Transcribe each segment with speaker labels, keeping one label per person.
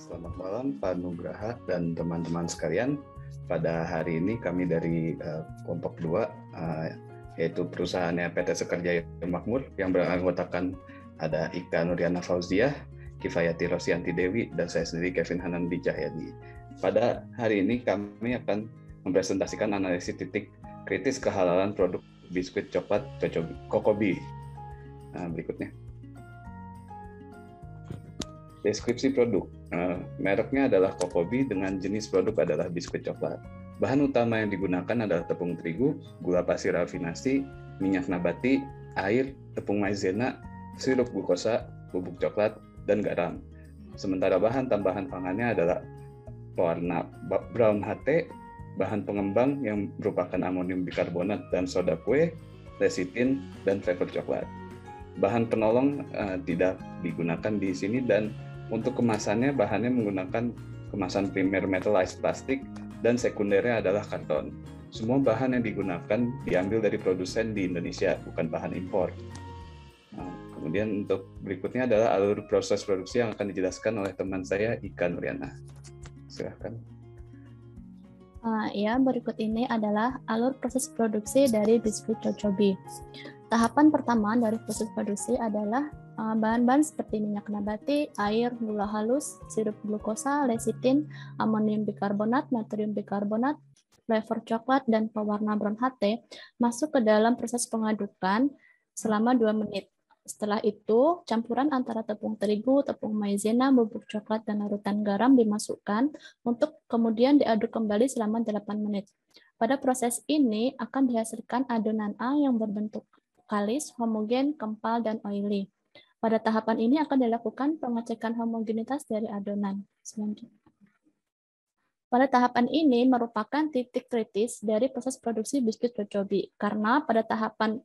Speaker 1: Selamat malam Pak Nugraha dan teman-teman sekalian. Pada hari ini kami dari kelompok 2, yaitu perusahaannya PT Sekerjaya Makmur yang beranggotakan ada Ika Nuriana Fauziah, Kifayati Rosianti Dewi, dan saya sendiri Kevin Hanandi Cahyadi. Pada hari ini kami akan mempresentasikan analisis titik kritis kehalalan produk biskuit coklat Kokobi. Nah, berikutnya. Deskripsi produk. Mereknya adalah Kokobi dengan jenis produk adalah biskuit coklat. Bahan utama yang digunakan adalah tepung terigu, gula pasir rafinasi, minyak nabati, air, tepung maizena, sirup glukosa, bubuk coklat, dan garam. Sementara bahan tambahan pangannya adalah pewarna brown HT, bahan pengembang yang merupakan amonium bikarbonat dan soda kue, lecitin, dan flavor coklat. Bahan penolong tidak digunakan di sini, dan untuk kemasannya bahannya menggunakan kemasan primer metallized plastik dan sekundernya adalah karton. Semua bahan yang digunakan diambil dari produsen di Indonesia, bukan bahan impor. Nah, kemudian untuk berikutnya adalah alur proses produksi yang akan dijelaskan oleh teman saya Ika Nuriana. Silakan.
Speaker 2: Ya, berikut ini adalah alur proses produksi dari biskuit Kokobi. Tahapan pertama dari proses produksi adalah bahan-bahan seperti minyak nabati, air, gula halus, sirup glukosa, lecitin, amonium bikarbonat, natrium bikarbonat, flavor coklat, dan pewarna brown HT masuk ke dalam proses pengadukan selama 2 menit. Setelah itu, campuran antara tepung terigu, tepung maizena, bubuk coklat, dan larutan garam dimasukkan untuk kemudian diaduk kembali selama 8 menit. Pada proses ini akan dihasilkan adonan A yang berbentuk kalis, homogen, kempal, dan oily. Pada tahapan ini akan dilakukan pengecekan homogenitas dari adonan. Selanjutnya. Pada tahapan ini merupakan titik kritis dari proses produksi biskuit Kokobi, karena pada tahapan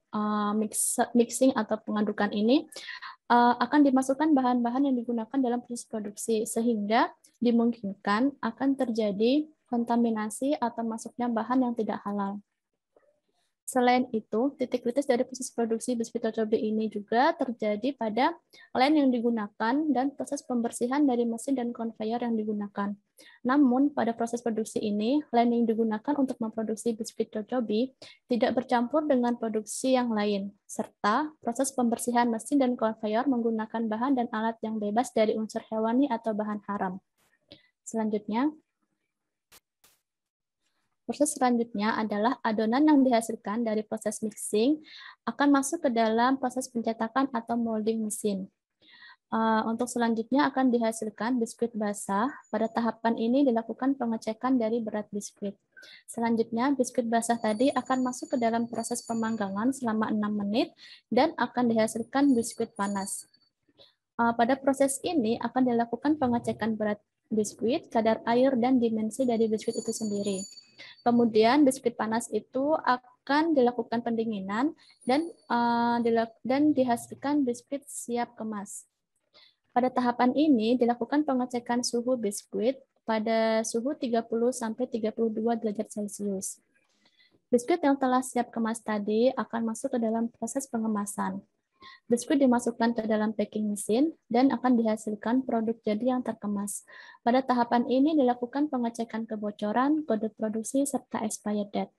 Speaker 2: mixing atau pengadukan ini akan dimasukkan bahan-bahan yang digunakan dalam proses produksi, sehingga dimungkinkan akan terjadi kontaminasi atau masuknya bahan yang tidak halal. Selain itu, titik kritis dari proses produksi biskuit Kokobi ini juga terjadi pada line yang digunakan dan proses pembersihan dari mesin dan konveyor yang digunakan. Namun, pada proses produksi ini, line yang digunakan untuk memproduksi biskuit Kokobi tidak bercampur dengan produksi yang lain, serta proses pembersihan mesin dan konveyor menggunakan bahan dan alat yang bebas dari unsur hewani atau bahan haram. Selanjutnya, proses selanjutnya adalah adonan yang dihasilkan dari proses mixing akan masuk ke dalam proses pencetakan atau molding mesin. Untuk selanjutnya akan dihasilkan biskuit basah. Pada tahapan ini dilakukan pengecekan dari berat biskuit. Selanjutnya, biskuit basah tadi akan masuk ke dalam proses pemanggangan selama 6 menit dan akan dihasilkan biskuit panas. Pada proses ini akan dilakukan pengecekan berat biskuit, kadar air, dan dimensi dari biskuit itu sendiri. Kemudian biskuit panas itu akan dilakukan pendinginan dan dihasilkan biskuit siap kemas. Pada tahapan ini dilakukan pengecekan suhu biskuit pada suhu 30-32 derajat Celcius. Biskuit yang telah siap kemas tadi akan masuk ke dalam proses pengemasan. Biskuit dimasukkan ke dalam packing mesin dan akan dihasilkan produk jadi yang terkemas. Pada tahapan ini dilakukan pengecekan kebocoran, kode produksi, serta expired date.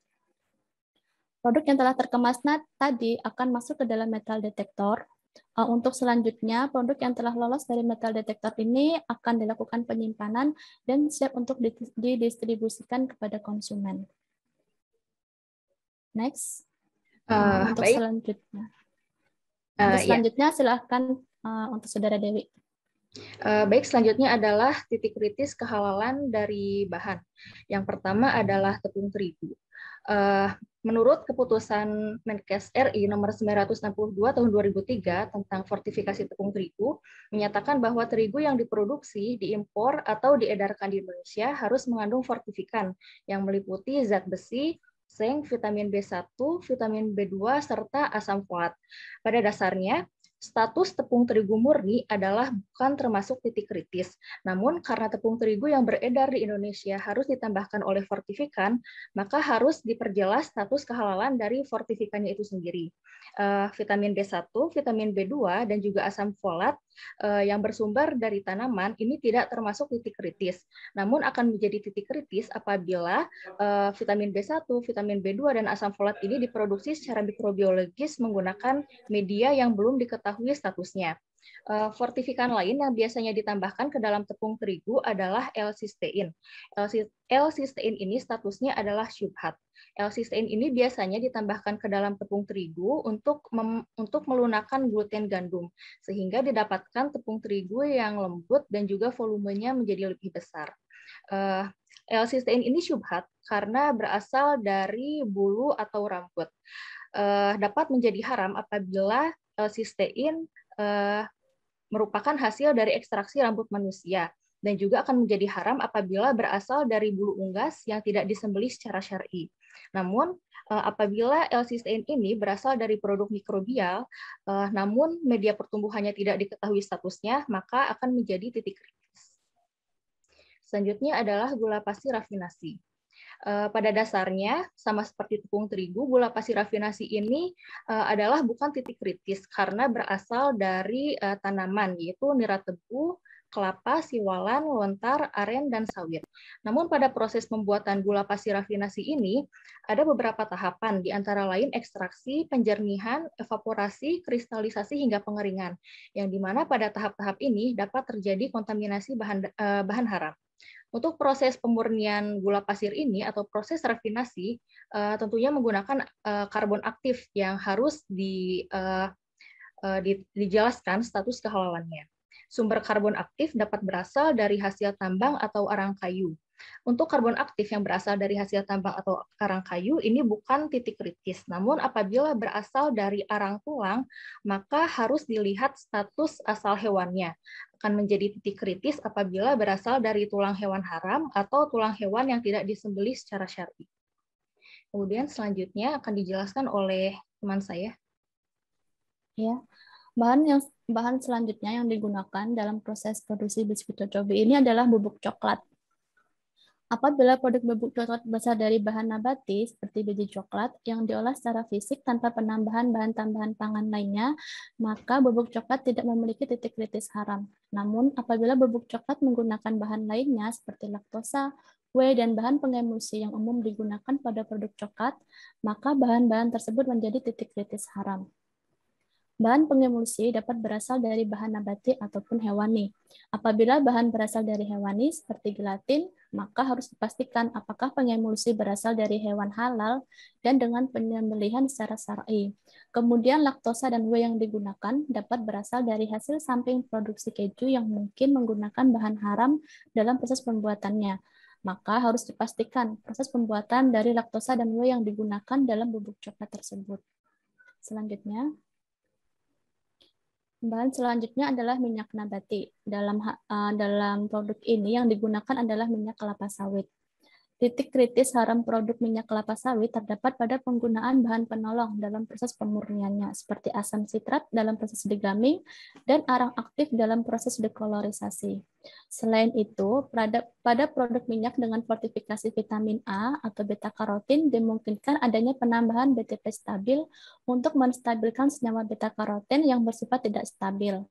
Speaker 2: Produk yang telah terkemas tadi akan masuk ke dalam metal detektor. Untuk selanjutnya, produk yang telah lolos dari metal detektor ini akan dilakukan penyimpanan dan siap untuk didistribusikan kepada konsumen. Next. Untuk
Speaker 3: baik.
Speaker 2: Selanjutnya. Selanjutnya silahkan untuk Saudara Dewi.
Speaker 3: Baik, selanjutnya adalah titik kritis kehalalan dari bahan. Yang pertama adalah tepung terigu. Menurut keputusan Menkes RI nomor 962 tahun 2003 tentang fortifikasi tepung terigu, menyatakan bahwa terigu yang diproduksi, diimpor, atau diedarkan di Indonesia harus mengandung fortifikan yang meliputi zat besi, zinc, vitamin B1, vitamin B2, serta asam folat. Pada dasarnya, status tepung terigu murni adalah bukan termasuk titik kritis. Namun, karena tepung terigu yang beredar di Indonesia harus ditambahkan oleh fortifikan, maka harus diperjelas status kehalalan dari fortifikannya itu sendiri. Vitamin B1, vitamin B2, dan juga asam folat yang bersumber dari tanaman ini tidak termasuk titik kritis. Namun akan menjadi titik kritis apabila vitamin B1, vitamin B2, dan asam folat ini diproduksi secara mikrobiologis menggunakan media yang belum diketahui statusnya. Fortifikan lain yang biasanya ditambahkan ke dalam tepung terigu adalah L-sistein. L-sistein ini statusnya adalah syubhat. L-sistein ini biasanya ditambahkan ke dalam tepung terigu untuk melunakkan gluten gandum, sehingga didapatkan tepung terigu yang lembut dan juga volumenya menjadi lebih besar. L-sistein ini syubhat karena berasal dari bulu atau rambut. Dapat menjadi haram apabila L-sistein merupakan hasil dari ekstraksi rambut manusia, dan juga akan menjadi haram apabila berasal dari bulu unggas yang tidak disembelih secara syar'i. Namun, apabila L-sistein ini berasal dari produk mikrobial, namun media pertumbuhannya tidak diketahui statusnya, maka akan menjadi titik kritis. Selanjutnya adalah gula pasir rafinasi. Pada dasarnya, sama seperti tepung terigu, gula pasir rafinasi ini adalah bukan titik kritis karena berasal dari tanaman, yaitu nira tebu, kelapa, siwalan, lontar, aren, dan sawit. Namun pada proses pembuatan gula pasir rafinasi ini, ada beberapa tahapan, di antara lain ekstraksi, penjernihan, evaporasi, kristalisasi, hingga pengeringan, yang dimana pada tahap-tahap ini dapat terjadi kontaminasi bahan haram. Untuk proses pemurnian gula pasir ini atau proses rafinasi tentunya menggunakan karbon aktif yang harus dijelaskan status kehalalannya. Sumber karbon aktif dapat berasal dari hasil tambang atau arang kayu. Untuk karbon aktif yang berasal dari hasil tambang atau arang kayu ini bukan titik kritis, namun apabila berasal dari arang tulang, maka harus dilihat status asal hewannya. Akan menjadi titik kritis apabila berasal dari tulang hewan haram atau tulang hewan yang tidak disembelih secara syar'i. Kemudian selanjutnya akan dijelaskan oleh teman saya.
Speaker 2: Ya, bahan selanjutnya yang digunakan dalam proses produksi biskuit cocobi ini adalah bubuk coklat. Apabila produk bubuk coklat berasal dari bahan nabati seperti biji coklat yang diolah secara fisik tanpa penambahan bahan tambahan pangan lainnya, maka bubuk coklat tidak memiliki titik kritis haram. Namun, apabila bubuk coklat menggunakan bahan lainnya seperti laktosa, whey, dan bahan pengemulsi yang umum digunakan pada produk coklat, maka bahan-bahan tersebut menjadi titik kritis haram. Bahan pengemulsi dapat berasal dari bahan nabati ataupun hewani. Apabila bahan berasal dari hewani seperti gelatin, maka harus dipastikan apakah pengemulsi berasal dari hewan halal dan dengan penyembelihan secara syar'i. Kemudian laktosa dan whey yang digunakan dapat berasal dari hasil samping produksi keju yang mungkin menggunakan bahan haram dalam proses pembuatannya. Maka harus dipastikan proses pembuatan dari laktosa dan whey yang digunakan dalam bubuk coklat tersebut. Selanjutnya, bahan selanjutnya adalah minyak nabati. Dalam produk ini yang digunakan adalah minyak kelapa sawit. Titik kritis haram produk minyak kelapa sawit terdapat pada penggunaan bahan penolong dalam proses pemurniannya, seperti asam sitrat dalam proses degamming dan arang aktif dalam proses dekolorisasi. Selain itu, pada produk minyak dengan fortifikasi vitamin A atau beta-karotin dimungkinkan adanya penambahan BTP stabil untuk menstabilkan senyawa beta-karotin yang bersifat tidak stabil.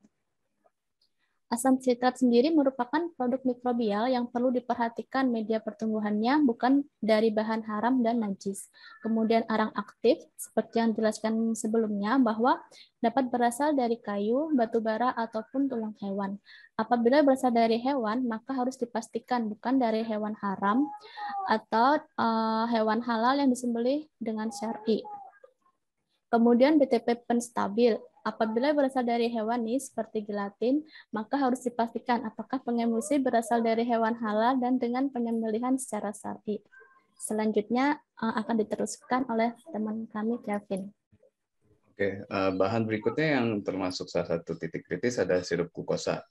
Speaker 2: Asam sitrat sendiri merupakan produk mikrobial yang perlu diperhatikan media pertumbuhannya bukan dari bahan haram dan najis. Kemudian arang aktif, seperti yang dijelaskan sebelumnya, bahwa dapat berasal dari kayu, batu bara, ataupun tulang hewan. Apabila berasal dari hewan, maka harus dipastikan bukan dari hewan haram atau hewan halal yang disembelih dengan syar'i. Kemudian BTP penstabil. Apabila berasal dari hewani seperti gelatin, maka harus dipastikan apakah pengemulsi berasal dari hewan halal dan dengan penyembelihan secara syar'i. Selanjutnya akan diteruskan oleh teman kami, Kelvin.
Speaker 1: Oke, bahan berikutnya yang termasuk salah satu titik kritis adalah sirup glukosa.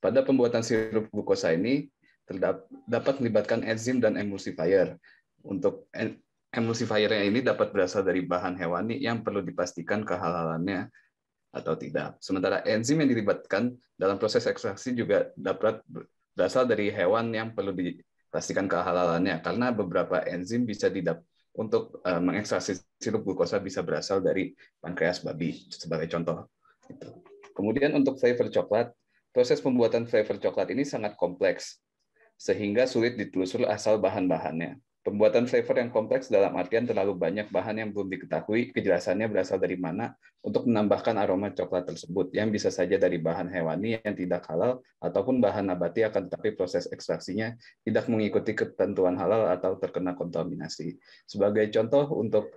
Speaker 1: Pada pembuatan sirup glukosa ini dapat melibatkan enzim dan emulsifier. Untuk emulsifiernya ini dapat berasal dari bahan hewani yang perlu dipastikan kehalalannya atau tidak. Sementara enzim yang dilibatkan dalam proses ekstraksi juga dapat berasal dari hewan yang perlu dipastikan kehalalannya, karena beberapa enzim bisa untuk mengekstraksi sirup glukosa bisa berasal dari pankreas babi, sebagai contoh. Kemudian untuk flavor coklat, proses pembuatan flavor coklat ini sangat kompleks, sehingga sulit ditelusur asal bahan-bahannya. Pembuatan flavor yang kompleks dalam artian terlalu banyak bahan yang belum diketahui kejelasannya berasal dari mana untuk menambahkan aroma coklat tersebut, yang bisa saja dari bahan hewani yang tidak halal ataupun bahan nabati, akan tetapi proses ekstraksinya tidak mengikuti ketentuan halal atau terkena kontaminasi. Sebagai contoh untuk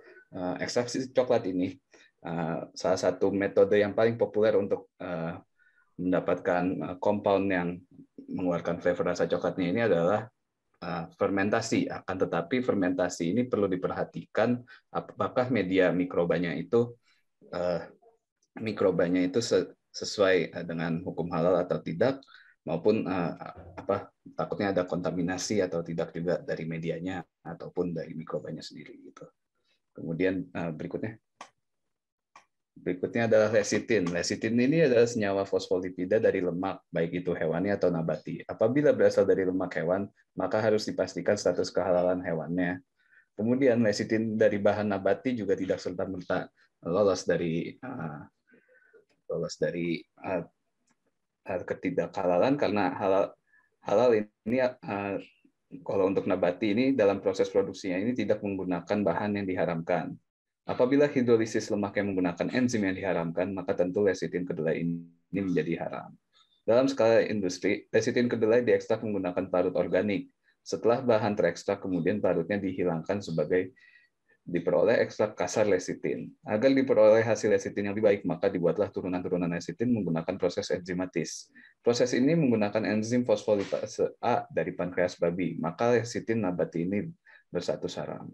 Speaker 1: ekstraksi coklat ini, salah satu metode yang paling populer untuk mendapatkan compound yang mengeluarkan flavor rasa coklatnya ini adalah fermentasi. Akan tetapi fermentasi ini perlu diperhatikan apakah media mikrobanya itu sesuai dengan hukum halal atau tidak, maupun takutnya ada kontaminasi atau tidak juga dari medianya ataupun dari mikrobanya sendiri gitu. Kemudian berikutnya adalah lecitin. Lecitin ini adalah senyawa fosfolipida dari lemak, baik itu hewani atau nabati. Apabila berasal dari lemak hewan, maka harus dipastikan status kehalalan hewannya. Kemudian lecitin dari bahan nabati juga tidak serta-merta lolos dari ketidakhalalan, karena halal ini kalau untuk nabati ini dalam proses produksinya ini tidak menggunakan bahan yang diharamkan. Apabila hidrolisis lemak yang menggunakan enzim yang diharamkan, maka tentu lecitin kedelai ini menjadi haram. Dalam skala industri, lecitin kedelai diekstrak menggunakan parut organik. Setelah bahan terekstrak, kemudian parutnya dihilangkan sebagai diperoleh ekstrak kasar lecitin. Agar diperoleh hasil lecitin yang lebih baik, maka dibuatlah turunan-turunan lecitin menggunakan proses enzimatis. Proses ini menggunakan enzim fosfolipase A dari pankreas babi, maka lecitin nabati ini berstatus haram.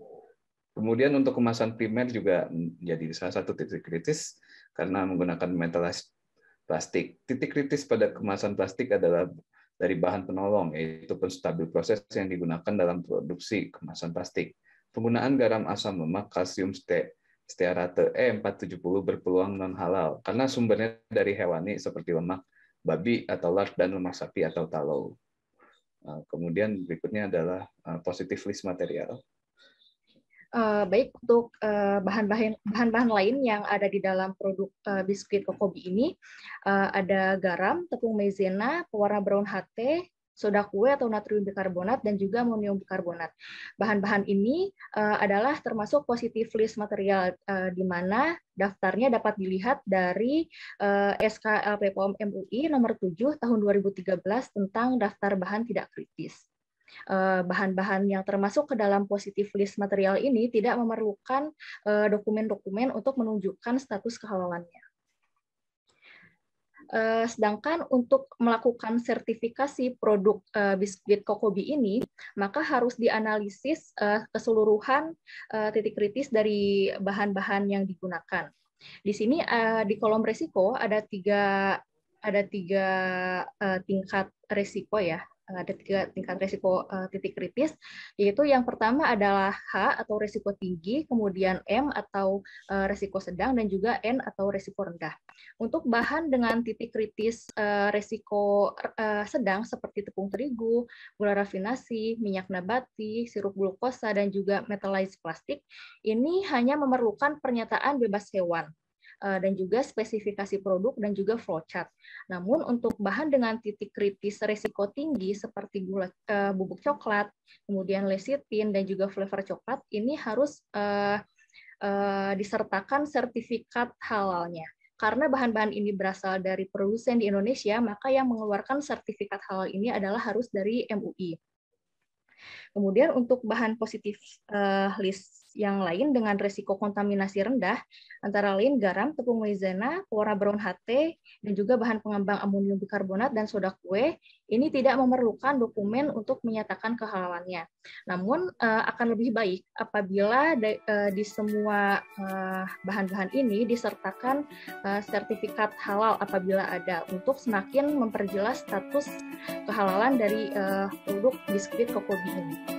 Speaker 1: Kemudian untuk kemasan primer juga menjadi salah satu titik kritis karena menggunakan metallized plastik. Titik kritis pada kemasan plastik adalah dari bahan penolong, yaitu penstabil proses yang digunakan dalam produksi kemasan plastik. Penggunaan garam asam lemak kalsium stearate E470 berpeluang non-halal karena sumbernya dari hewani seperti lemak babi atau lard dan lemak sapi atau tallow. Kemudian berikutnya adalah positive list material.
Speaker 3: Baik, untuk bahan-bahan lain yang ada di dalam produk biskuit Kokobi ini, ada garam, tepung maizena, pewarna brown HT, soda kue atau natrium bikarbonat, dan juga amonium bikarbonat. Bahan-bahan ini adalah termasuk positive list material, di mana daftarnya dapat dilihat dari SK LPPOM MUI nomor 7 tahun 2013 tentang daftar bahan tidak kritis. Bahan-bahan yang termasuk ke dalam positive list material ini tidak memerlukan dokumen-dokumen untuk menunjukkan status kehalalannya. Sedangkan untuk melakukan sertifikasi produk biskuit Kokobi ini, maka harus dianalisis keseluruhan titik kritis dari bahan-bahan yang digunakan. Di sini di kolom risiko ada tiga tingkat risiko ya. Ada 3 tingkat risiko titik kritis, yaitu yang pertama adalah H atau risiko tinggi, kemudian M atau risiko sedang, dan juga N atau risiko rendah. Untuk bahan dengan titik kritis risiko sedang seperti tepung terigu, gula rafinasi, minyak nabati, sirup glukosa, dan juga metallized plastik, ini hanya memerlukan pernyataan bebas hewan dan juga spesifikasi produk dan juga flowchart. Namun untuk bahan dengan titik kritis risiko tinggi seperti bubuk coklat, kemudian lecitin dan juga flavor coklat, ini harus disertakan sertifikat halalnya. Karena bahan-bahan ini berasal dari produsen di Indonesia, maka yang mengeluarkan sertifikat halal ini adalah harus dari MUI. Kemudian untuk bahan positif list yang lain dengan risiko kontaminasi rendah, antara lain garam, tepung maizena, pewarna brown HT, dan juga bahan pengembang amonium bikarbonat dan soda kue, ini tidak memerlukan dokumen untuk menyatakan kehalalannya. Namun akan lebih baik apabila di semua bahan-bahan ini disertakan sertifikat halal apabila ada, untuk semakin memperjelas status kehalalan dari produk biskuit Kokobi ini.